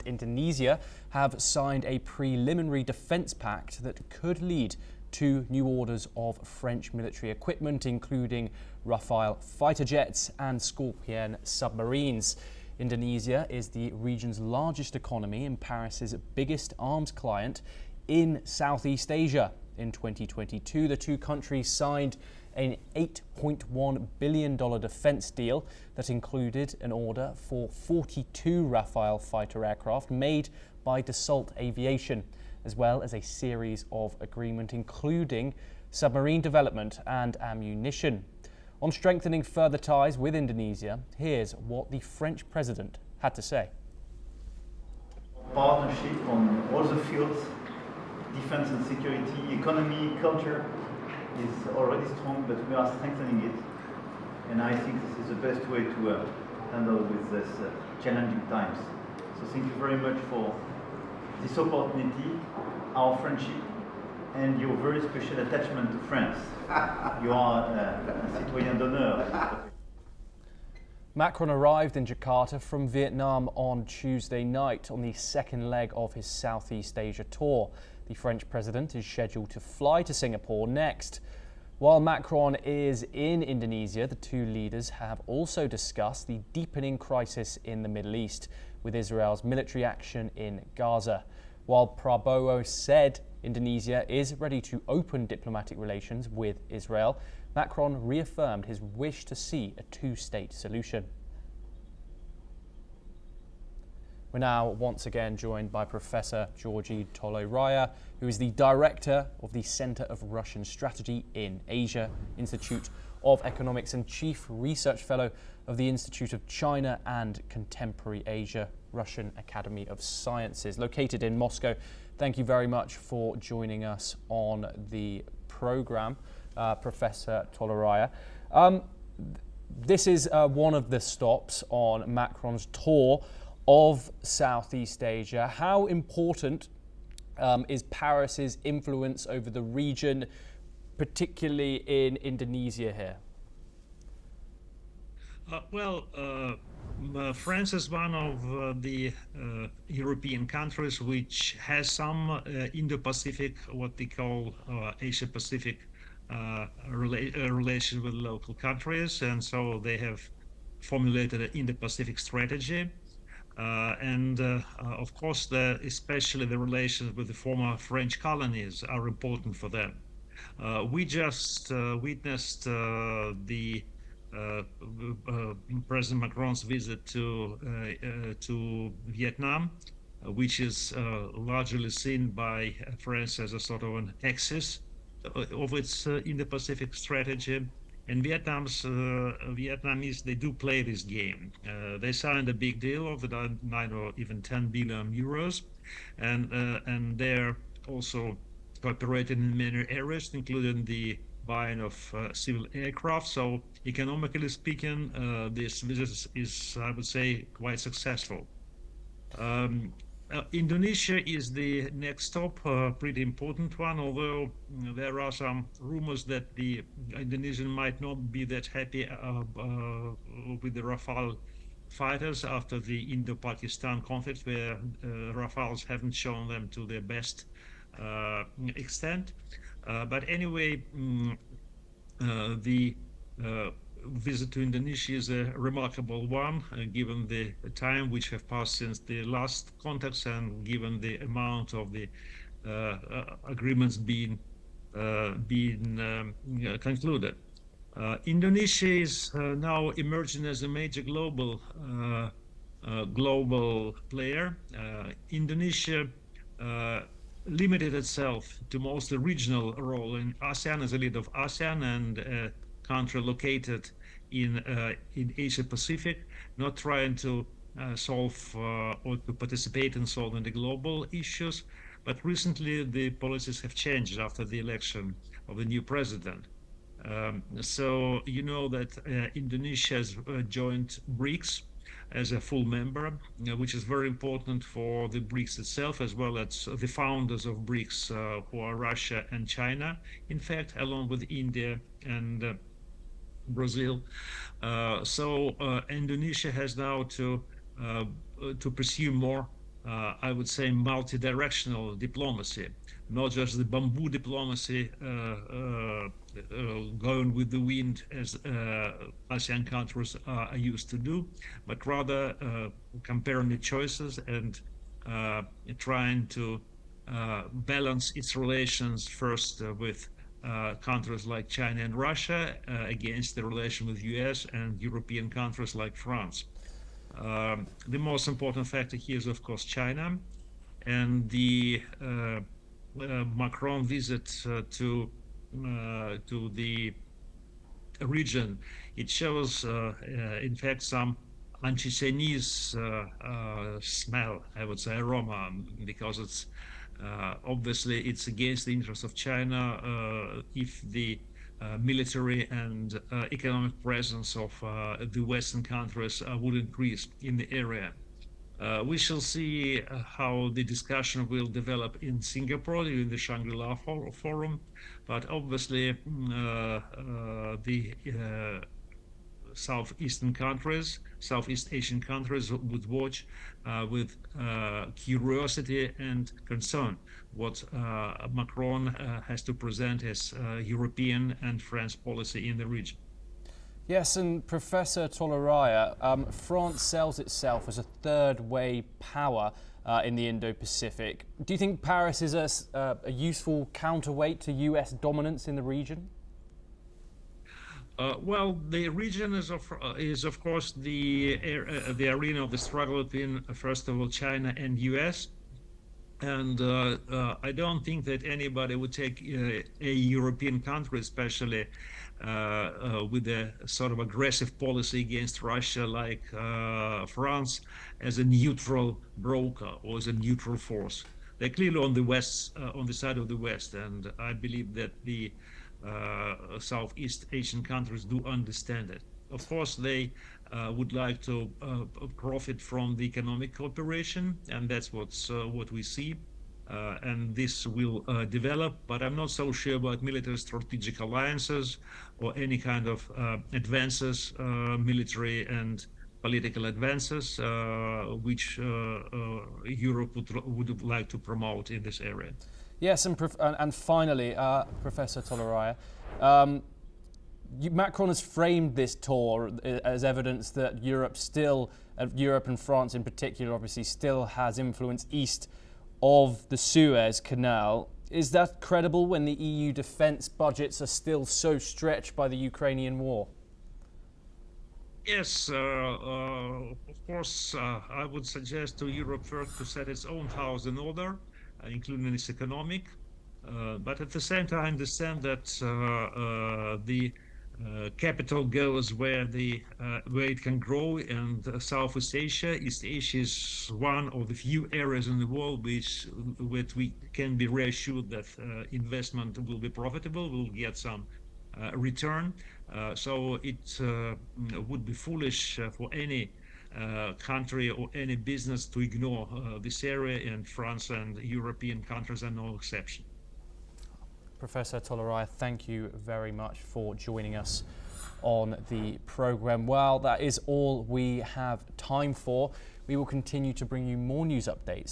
Indonesia have signed a preliminary defence pact that could lead to new orders of French military equipment, including Rafale fighter jets and Scorpion submarines. Indonesia is the region's largest economy and Paris's biggest arms client in Southeast Asia. In 2022, the two countries signed an $8.1 billion defence deal that included an order for 42 Rafale fighter aircraft made by Dassault Aviation, as well as a series of agreements including submarine development and ammunition. On strengthening further ties with Indonesia, here's what the French president had to say. Partnership on all the fields, defense and security, economy, culture, is already strong, but we are strengthening it. And I think this is the best way to handle with this challenging times. So thank you very much for this opportunity, our friendship, and your very special attachment to France. You are a citoyen d'honneur. Macron arrived in Jakarta from Vietnam on Tuesday night on the second leg of his Southeast Asia tour. The French president is scheduled to fly to Singapore next. While Macron is in Indonesia, the two leaders have also discussed the deepening crisis in the Middle East, with Israel's military action in Gaza. While Prabowo said Indonesia is ready to open diplomatic relations with Israel, Macron reaffirmed his wish to see a two-state solution. We're now once again joined by Professor Georgi Toloraya, who is the director of the Center of Russian Strategy in Asia, Institute of Economics, and chief research fellow of the Institute of China and Contemporary Asia, Russian Academy of Sciences, located in Moscow. Thank you very much for joining us on the program, Professor Toloraya. This is one of the stops on Macron's tour of Southeast Asia. How important is Paris's influence over the region, particularly in Indonesia here? France is one of the European countries which has some Indo-Pacific, what they call Asia-Pacific relations with local countries, and so they have formulated an Indo-Pacific strategy. Of course, especially the relations with the former French colonies are important for them. We just witnessed the President Macron's visit to Vietnam, which is largely seen by France as a sort of an axis of its Indo-Pacific strategy. And Vietnamese, they do play this game. They signed a big deal of 9 or even 10 billion euros, and they're also cooperating in many areas, including the buying of civil aircraft. So economically speaking, this visit is, I would say, quite successful. Indonesia is the next stop, pretty important one, although there are some rumors that the Indonesian might not be that happy with the Rafale fighters after the Indo-Pakistan conflict, where Rafales haven't shown them to their best extent. But anyway, the visit to Indonesia is a remarkable one, given the time which have passed since the last contacts and given the amount of the agreements being concluded. Indonesia is now emerging as a major global player. Indonesia limited itself to mostly regional role in ASEAN as a leader of ASEAN and country located in Asia Pacific, not trying to solve or to participate in solving the global issues. But recently the policies have changed after the election of the new president. So you know that Indonesia has joined BRICS as a full member, which is very important for the BRICS itself, as well as the founders of BRICS, who are Russia and China, in fact, along with India and Brazil. So Indonesia has now to pursue more I would say, multi-directional diplomacy, not just the bamboo diplomacy going with the wind as ASEAN countries are used to do, but rather comparing the choices and trying to balance its relations first with countries like China and Russia against the relation with US and European countries like France. The most important factor here is, of course, China, and the Macron visit to the region. It shows, in fact, some anti-Chinese smell, I would say, aroma, because it's obviously it's against the interests of China if the military and economic presence of the Western countries would increase in the area. We shall see how the discussion will develop in Singapore during the Shangri-La Forum, but obviously the Southeast Asian countries would watch with curiosity and concern what Macron has to present as European and French policy in the region. Yes, and Professor Toleraya, France sells itself as a third-way power in the Indo-Pacific. Do you think Paris is a useful counterweight to US dominance in the region? Well, the region is of course the arena of the struggle between, first of all, China and US. And I don't think that anybody would take a European country, especially with a sort of aggressive policy against Russia like France, as a neutral broker or as a neutral force. They're clearly on the West, on the side of the West, and I believe that the Southeast Asian countries do understand it. Of course, they would like to profit from the economic cooperation, and that's what we see. And this will develop, but I'm not so sure about military strategic alliances or any kind of advances, military and political advances, which Europe would like to promote in this area. Yes, and finally, Professor Toleraya, Macron has framed this tour as evidence that Europe and France in particular, obviously, still has influence east of the Suez Canal. Is that credible when the EU defence budgets are still so stretched by the Ukrainian war? Yes, of course, I would suggest to Europe first to set its own house in order, including its economic. But at the same time, I understand that the capital goes where it can grow, and Southeast Asia, East Asia is one of the few areas in the world which we can be reassured that investment will be profitable, will get some return. So it would be foolish for any country or any business to ignore this area, and France and European countries are no exception. Professor Toleraya, thank you very much for joining us on the programme. Well, that is all we have time for. We will continue to bring you more news updates